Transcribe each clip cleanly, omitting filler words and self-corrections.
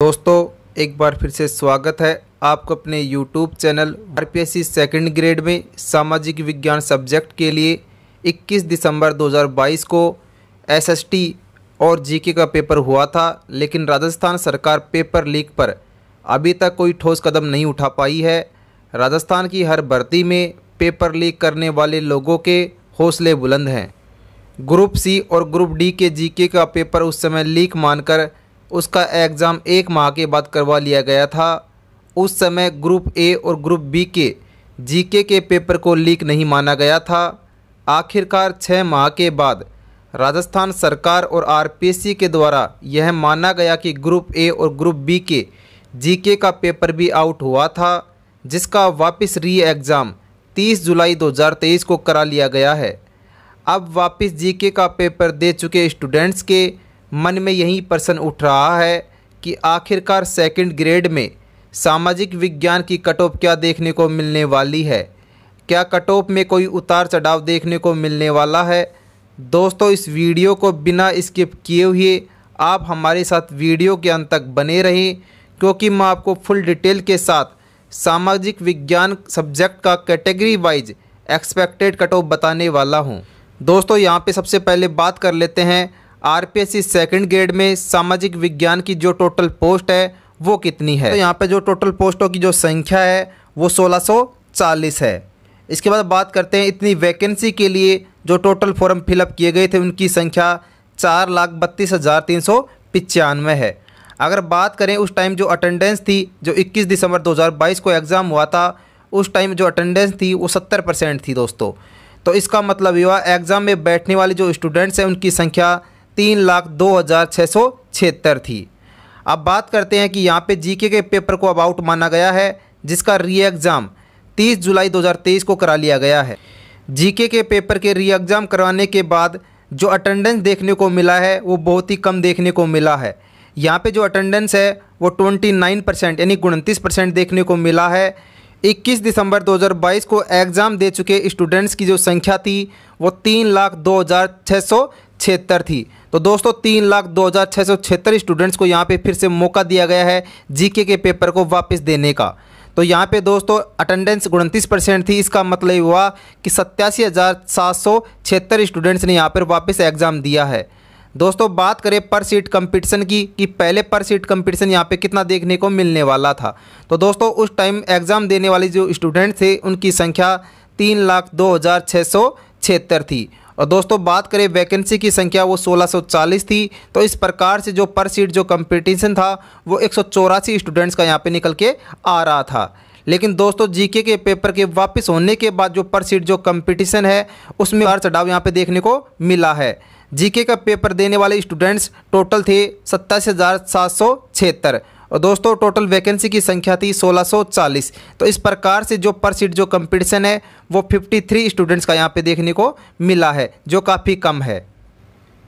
दोस्तों एक बार फिर से स्वागत है आपको अपने YouTube channel RPSC second grade में सामाजिक विज्ञान सब्जेक्ट के लिए 21 दिसंबर 2022 को एसएसटी और जीके का पेपर हुआ था। लेकिन राजस्थान सरकार पेपर लीक पर अभी तक कोई ठोस कदम नहीं उठा पाई है। राजस्थान की हर भर्ती में पेपर लीक करने वाले लोगों के हौसले बुलंद हैं। ग्रुप सी और ग्रुप डी के जीके का पेपर उस समय लीक मानकर उसका एग्ज़ाम 1 माह के बाद करवा लिया गया था। उस समय ग्रुप ए और ग्रुप बी के जीके के पेपर को लीक नहीं माना गया था। आखिरकार 6 माह के बाद राजस्थान सरकार और आरपीएससी के द्वारा यह माना गया कि ग्रुप ए और ग्रुप बी के जीके का पेपर भी आउट हुआ था, जिसका वापस री एग्ज़ाम 30 जुलाई 2023 को करा लिया गया है। अब वापस जीके का पेपर दे चुके स्टूडेंट्स के मन में यही प्रश्न उठ रहा है कि आखिरकार सेकंड ग्रेड में सामाजिक विज्ञान की कट ऑफ क्या देखने को मिलने वाली है। क्या कट ऑफ में कोई उतार चढ़ाव देखने को मिलने वाला है। दोस्तों इस वीडियो को बिना स्किप किए हुए आप हमारे साथ वीडियो के अंत तक बने रहें, क्योंकि मैं आपको फुल डिटेल के साथ सामाजिक विज्ञान सब्जेक्ट का category wise expected cut off बताने वाला हूं। दोस्तों यहाँ पे सबसे पहले बात कर लेते हैं आरपीएससी सेकंड ग्रेड में सामाजिक विज्ञान की जो टोटल पोस्ट है वो कितनी है। तो यहाँ पे जो टोटल पोस्टों की जो संख्या है वो 1640 है। इसके बाद बात करते हैं इतनी वैकेंसी के लिए जो टोटल फॉर्म फिलअप किए गए थे उनकी संख्या 4,32,395 है। अगर बात करें उस टाइम जो अटेंडेंस थी, जो 21 दिसंबर 2022 को एग्ज़ाम हुआ था, उस टाइम जो अटेंडेंस थी वो 70% थी दोस्तों। तो इसका मतलब हुआ एग्ज़ाम में बैठने वाले जो स्टूडेंट्स हैं उनकी संख्या 3,02,676 थी। अब बात करते हैं कि यहाँ पे जीके के पेपर को अब आउट माना गया है, जिसका री एग्ज़ाम 30 जुलाई 2023 को करा लिया गया है। जीके के पेपर के री एग्ज़ाम करवाने के बाद जो अटेंडेंस देखने को मिला है वो बहुत ही कम देखने को मिला है। यहाँ पे जो अटेंडेंस है वो 29% यानी 29% देखने को मिला है। 21 दिसंबर 2022 को एग्ज़ाम दे चुके स्टूडेंट्स की जो संख्या थी वो 3,02,676 थी। तो दोस्तों 3,02,676 स्टूडेंट्स को यहाँ पे फिर से मौका दिया गया है जीके के पेपर को वापस देने का। तो यहाँ पे दोस्तों अटेंडेंस 29% थी। इसका मतलब हुआ कि 87,776 स्टूडेंट्स ने यहाँ पर वापस एग्ज़ाम दिया है। दोस्तों बात करें पर सीट कंपटीशन की कि पहले पर सीट कंपटीशन यहाँ पे कितना देखने को मिलने वाला था। तो दोस्तों उस टाइम एग्ज़ाम देने वाले जो स्टूडेंट थे उनकी संख्या 3,02,676 थी। और दोस्तों बात करें वैकेंसी की संख्या वो 1640 थी। तो इस प्रकार से जो पर सीट जो कंपटीशन था वो 184 स्टूडेंट्स का यहाँ पे निकल के आ रहा था। लेकिन दोस्तों जीके के पेपर के वापस होने के बाद जो पर सीट जो कंपटीशन है उसमें उतार चढ़ाव यहाँ पे देखने को मिला है। जीके का पेपर देने वाले स्टूडेंट्स टोटल थे 27,776 और दोस्तों टोटल वैकेंसी की संख्या थी 1640। तो इस प्रकार से जो पर सीट जो कंपटीशन है वो 53 स्टूडेंट्स का यहाँ पे देखने को मिला है, जो काफ़ी कम है।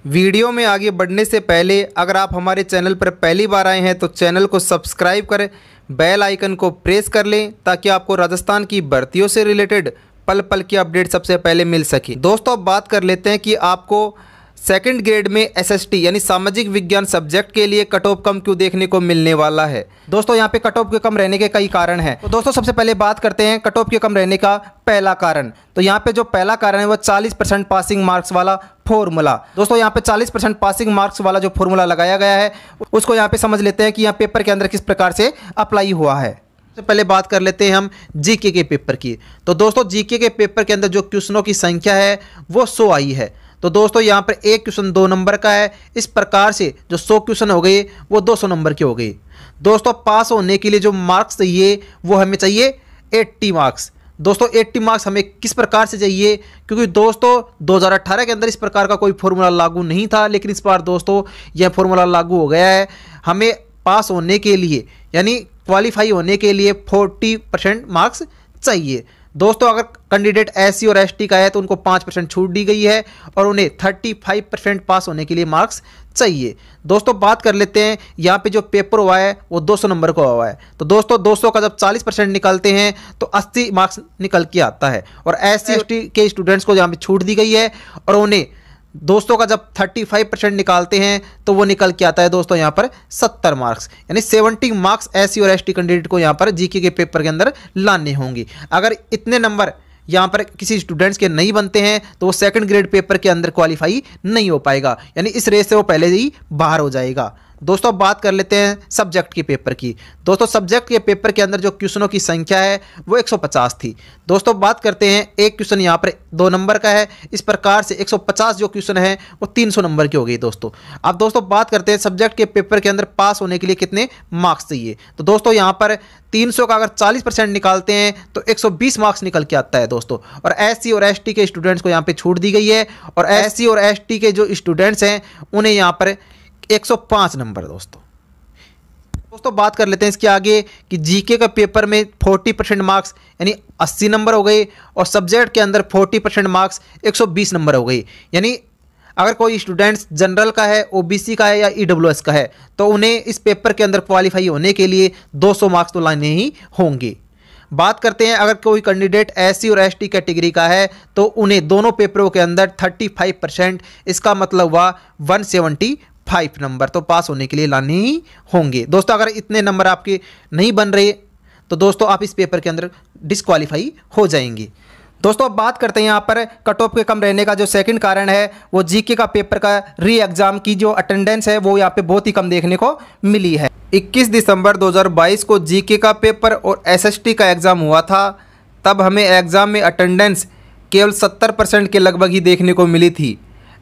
वीडियो में आगे बढ़ने से पहले अगर आप हमारे चैनल पर पहली बार आए हैं तो चैनल को सब्सक्राइब कर बेल आइकन को प्रेस कर लें, ताकि आपको राजस्थान की भर्तियों से रिलेटेड पल पल की अपडेट सबसे पहले मिल सके। दोस्तों अब बात कर लेते हैं कि आपको सेकंड ग्रेड में एसएसटी यानी सामाजिक विज्ञान सब्जेक्ट के लिए कट ऑफ कम क्यों देखने को मिलने वाला है। दोस्तों यहाँ पे कट ऑफ के कम रहने के कई कारण हैं। तो दोस्तों सबसे पहले बात करते हैं कट ऑफ के कम रहने का पहला कारण। तो यहाँ पे जो पहला कारण है वो 40% पासिंग मार्क्स वाला फॉर्मूला। दोस्तों यहाँ पे 40% पासिंग मार्क्स वाला जो फॉर्मूला लगाया गया है उसको यहाँ पे समझ लेते हैं कि यहाँ पेपर के अंदर किस प्रकार से अप्लाई हुआ है। सबसे पहले बात कर लेते हैं हम जीके के पेपर की। तो दोस्तों जीके के पेपर के अंदर जो क्वेश्चनों की संख्या है वो 100 आई है। तो दोस्तों यहाँ पर एक क्वेश्चन 2 नंबर का है। इस प्रकार से जो 100 क्वेश्चन हो गए वो 200 नंबर के हो गए। दोस्तों पास होने के लिए जो मार्क्स चाहिए वो हमें चाहिए 80 मार्क्स। दोस्तों 80 मार्क्स हमें किस प्रकार से चाहिए, क्योंकि दोस्तों 2018 के अंदर इस प्रकार का कोई फॉर्मूला लागू नहीं था, लेकिन इस बार दोस्तों यह फॉर्मूला लागू हो गया है। हमें पास होने के लिए यानी क्वालिफाई होने के लिए 40% मार्क्स चाहिए। दोस्तों अगर कैंडिडेट एससी और एसटी का है तो उनको 5% छूट दी गई है और उन्हें 35% पास होने के लिए मार्क्स चाहिए। दोस्तों बात कर लेते हैं यहाँ पे जो पेपर हुआ है वो 200 नंबर का हुआ है। तो दोस्तों 200 का जब 40% निकलते हैं तो 80 मार्क्स निकल के आता है और एससी एसटी के स्टूडेंट्स को यहाँ पे छूट दी गई है और उन्हें दोस्तों का जब 35% निकालते हैं तो वो निकल के आता है दोस्तों यहाँ पर 70 मार्क्स, यानी 70 मार्क्स एससी और एसटी कैंडिडेट को यहाँ पर जीके के पेपर के अंदर लाने होंगे। अगर इतने नंबर यहाँ पर किसी स्टूडेंट्स के नहीं बनते हैं तो वो सेकंड ग्रेड पेपर के अंदर क्वालिफाई नहीं हो पाएगा, यानी इस रेस से वो पहले ही बाहर हो जाएगा। दोस्तों बात कर लेते हैं सब्जेक्ट के पेपर की। दोस्तों सब्जेक्ट के पेपर के अंदर जो क्वेश्चनों की संख्या है वो 150 थी। दोस्तों बात करते हैं, एक क्वेश्चन यहाँ पर 2 नंबर का है, इस प्रकार से 150 जो क्वेश्चन है वो 300 नंबर की हो गई दोस्तों। अब दोस्तों बात करते हैं सब्जेक्ट के पेपर के अंदर पास होने के लिए कितने मार्क्स चाहिए। तो दोस्तों यहाँ पर 300 का अगर 40% निकालते हैं तो 120 मार्क्स निकल के आता है दोस्तों। और एससी और एसटी के स्टूडेंट्स को यहाँ पे छूट दी गई है, और एससी और एसटी के जो स्टूडेंट्स हैं उन्हें यहाँ पर 105 नंबर दोस्तों बात कर लेते हैं इसके आगे कि जीके का पेपर में 40% मार्क्स यानी 80 नंबर हो गए, और सब्जेक्ट के अंदर 40% मार्क्स 120 नंबर हो गई। यानी अगर कोई स्टूडेंट्स जनरल का है, ओबीसी का है या ईडब्ल्यूएस का है तो उन्हें इस पेपर के अंदर क्वालिफाई होने के लिए 200 मार्क्स तो लाने ही होंगे। बात करते हैं अगर कोई कैंडिडेट एससी और एसटी कैटेगरी का है तो उन्हें दोनों पेपरों के अंदर 35%, इसका मतलब हुआ 175 नंबर तो पास होने के लिए लाने ही होंगे। दोस्तों अगर इतने नंबर आपके नहीं बन रहे तो दोस्तों आप इस पेपर के अंदर डिस्क्वालीफाई हो जाएंगे। दोस्तों अब बात करते हैं यहाँ पर कट ऑफ के कम रहने का जो सेकंड कारण है वो जीके का पेपर का री एग्ज़ाम की जो अटेंडेंस है वो यहाँ पे बहुत ही कम देखने को मिली है। 21 दिसंबर 2022 को जीके का पेपर और एसएसटी का एग्ज़ाम हुआ था, तब हमें एग्ज़ाम में अटेंडेंस केवल 70% के लगभग ही देखने को मिली थी।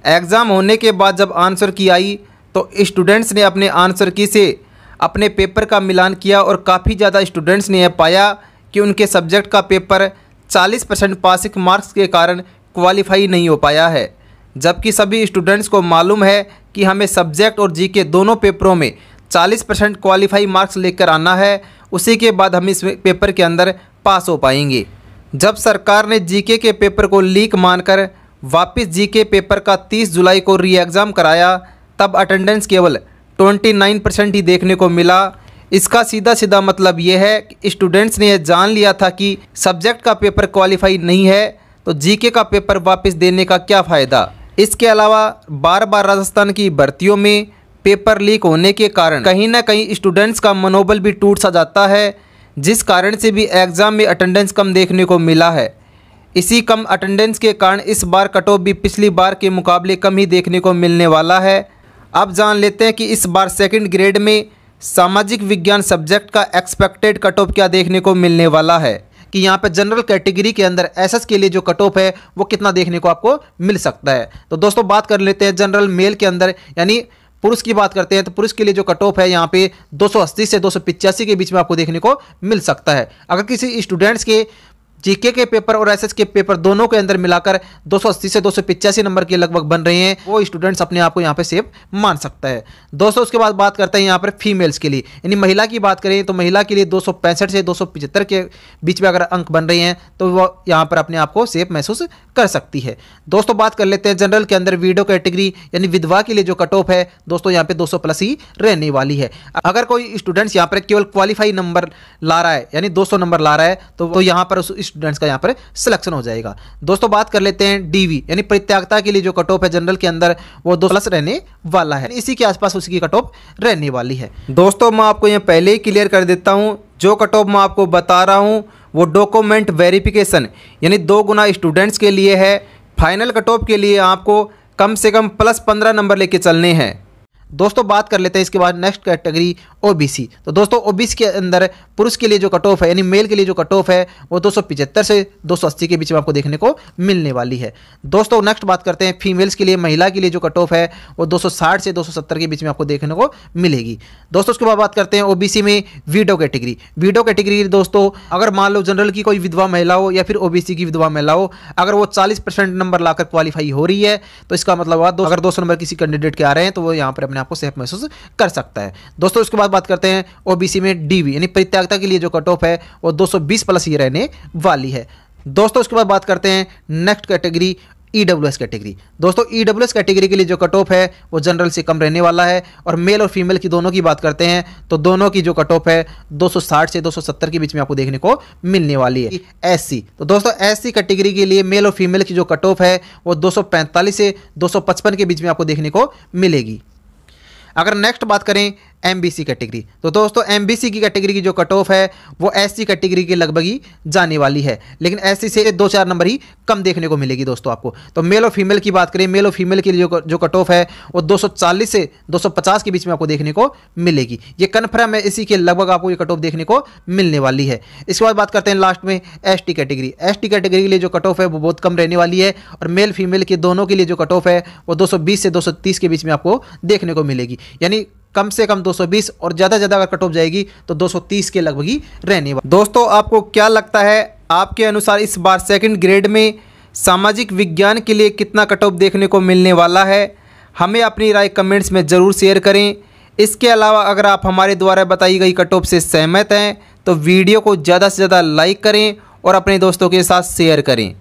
एग्ज़ाम होने के बाद जब आंसर की आई तो स्टूडेंट्स ने अपने आंसर की से अपने पेपर का मिलान किया और काफ़ी ज़्यादा स्टूडेंट्स ने यह पाया कि उनके सब्जेक्ट का पेपर 40% पासिंग मार्क्स के कारण क्वालिफाई नहीं हो पाया है, जबकि सभी स्टूडेंट्स को मालूम है कि हमें सब्जेक्ट और जीके दोनों पेपरों में 40% क्वालिफाई मार्क्स लेकर आना है, उसी के बाद हम इस पेपर के अंदर पास हो पाएंगे। जब सरकार ने जीके के पेपर को लीक मानकर वापस जीके पेपर का 30 जुलाई को री एग्ज़ाम कराया, तब अटेंडेंस केवल 29% ही देखने को मिला। इसका सीधा सीधा मतलब ये है कि स्टूडेंट्स ने यह जान लिया था कि सब्जेक्ट का पेपर क्वालिफाई नहीं है तो जीके का पेपर वापस देने का क्या फ़ायदा। इसके अलावा बार बार राजस्थान की भर्तियों में पेपर लीक होने के कारण कहीं ना कहीं स्टूडेंट्स का मनोबल भी टूट सा जाता है, जिस कारण से भी एग्ज़ाम में अटेंडेंस कम देखने को मिला है। इसी कम अटेंडेंस के कारण इस बार कट ऑफ भी पिछली बार के मुकाबले कम ही देखने को मिलने वाला है। अब जान लेते हैं कि इस बार सेकंड ग्रेड में सामाजिक विज्ञान सब्जेक्ट का एक्सपेक्टेड कट ऑफ क्या देखने को मिलने वाला है, कि यहाँ पे जनरल कैटेगरी के अंदर एसएस के लिए जो कट ऑफ है वो कितना देखने को आपको मिल सकता है। तो दोस्तों बात कर लेते हैं जनरल मेल के अंदर, यानी पुरुष की बात करते हैं तो पुरुष के लिए जो कट ऑफ है यहाँ पे 280 से 285 के बीच में आपको देखने को मिल सकता है। अगर किसी स्टूडेंट्स के जीके के पेपर और एसएस के पेपर दोनों के अंदर मिलाकर 280 से 285 नंबर के लगभग बन रहे हैं, वो स्टूडेंट्स अपने आप को यहाँ पे सेफ मान सकता है। दोस्तों उसके बाद बात करते हैं यहाँ पर फीमेल्स के लिए, यानी महिला की बात करें तो महिला के लिए 265 से 275 के बीच में अगर अंक बन रहे हैं तो वो यहाँ पर अपने आप को सेफ महसूस कर सकती है। दोस्तों बात कर लेते हैं जनरल के अंदर विडो कैटेगरी यानी विधवा के लिए जो कट ऑफ है दोस्तों यहाँ पे 200 प्लस ही रहने वाली है। अगर कोई स्टूडेंट्स यहाँ पर केवल क्वालिफाई नंबर ला रहा है यानी 200 नंबर ला रहा है तो यहाँ पर उस स्टूडेंट्स का यहाँ पर सिलेक्शन हो जाएगा। दोस्तों बात कर लेते हैं डीवी यानी परित्यागता के लिए जो कट ऑफ है जनरल के अंदर वो 200 प्लस रहने वाला है, इसी के आसपास उसकी कट ऑफ रहने वाली है। दोस्तों मैं आपको यहाँ पहले ही क्लियर कर देता हूँ, जो कट ऑफ मैं आपको बता रहा हूँ वो डॉक्यूमेंट वेरिफिकेशन यानी 2 गुना स्टूडेंट्स के लिए है। फाइनल कट ऑफ के लिए आपको कम से कम प्लस 15 नंबर लेके चलने हैं। दोस्तों बात कर लेते हैं इसके बाद नेक्स्ट कैटेगरी ओबीसी। तो दोस्तों ओबीसी के अंदर पुरुष के लिए जो कट ऑफ है यानी मेल के लिए जो कट ऑफ है वो 275 से 280 के बीच में आपको देखने को मिलने वाली है। दोस्तों नेक्स्ट बात करते हैं फीमेल्स के लिए, महिला के लिए जो कट ऑफ है वो 260 से 270 के बीच में आपको देखने को मिलेगी। दोस्तों उसके बाद बात करते हैं ओबीसी में विडो कैटेगरी। विडो कैटेगरी दोस्तों अगर मान लो जनरल की कोई विधवा महिला हो या फिर ओबीसी की विधवा महिला हो, अगर वो 40% नंबर लाकर क्वालिफाई हो रही है तो इसका मतलब अगर 200 नंबर किसी कैंडिडेट के आ रहे हैं तो वो यहाँ पर आपको सेफ महसूस कर सकता है। दोस्तों उसके बाद बात करते हैं ओबीसी में डीवी यानी परित्यागता के लिए जो कट ऑफ है वो 220 प्लस ही रहने वाली है। दोस्तों उसके बाद बात करते हैं नेक्स्ट कैटेगरी EWS कैटेगरी। दोस्तों EWS कैटेगरी के लिए जो कट ऑफ है वो जनरल से कम रहने वाला है। और मेल और फीमेल की दोनों की बात करते हैं तो दोनों की जो कट ऑफ है 260 से 270 के बीच में आपको देखने को मिलने वाली है। SC, तो दोस्तों SC कैटेगरी के लिए मेल और फीमेल की जो कट ऑफ है वो 245 से 255 के बीच में आपको देखने को मिलेगी। अगर नेक्स्ट बात करें MBC कैटेगरी, तो दोस्तों MBC की कैटेगरी की जो कट ऑफ है वो SC कैटेगरी के लगभग ही जाने वाली है, लेकिन SC से 2-4 नंबर ही कम देखने को मिलेगी दोस्तों आपको। तो मेल और फीमेल की बात करें, मेल और फीमेल के लिए जो कट ऑफ है वो 240 से 250 के बीच में आपको देखने को मिलेगी। ये कन्फर्म है, इसी के लगभग आपको ये कट ऑफ देखने को मिलने वाली है। इसके बाद बात करते हैं लास्ट में ST कैटेगरी। ST कैटेगरी के लिए जो कट ऑफ है वो बहुत कम रहने वाली है और मेल फीमेल के दोनों के लिए जो कट ऑफ है वो 220 से 230 के बीच में आपको देखने को मिलेगी। यानी कम से कम 220 और ज़्यादा अगर कट ऑफ जाएगी तो 230 के लगभग ही रहने वाली। दोस्तों आपको क्या लगता है, आपके अनुसार इस बार सेकंड ग्रेड में सामाजिक विज्ञान के लिए कितना कट ऑफ देखने को मिलने वाला है? हमें अपनी राय कमेंट्स में ज़रूर शेयर करें। इसके अलावा अगर आप हमारे द्वारा बताई गई कट ऑफ से सहमत हैं तो वीडियो को ज़्यादा से ज़्यादा लाइक करें और अपने दोस्तों के साथ शेयर करें।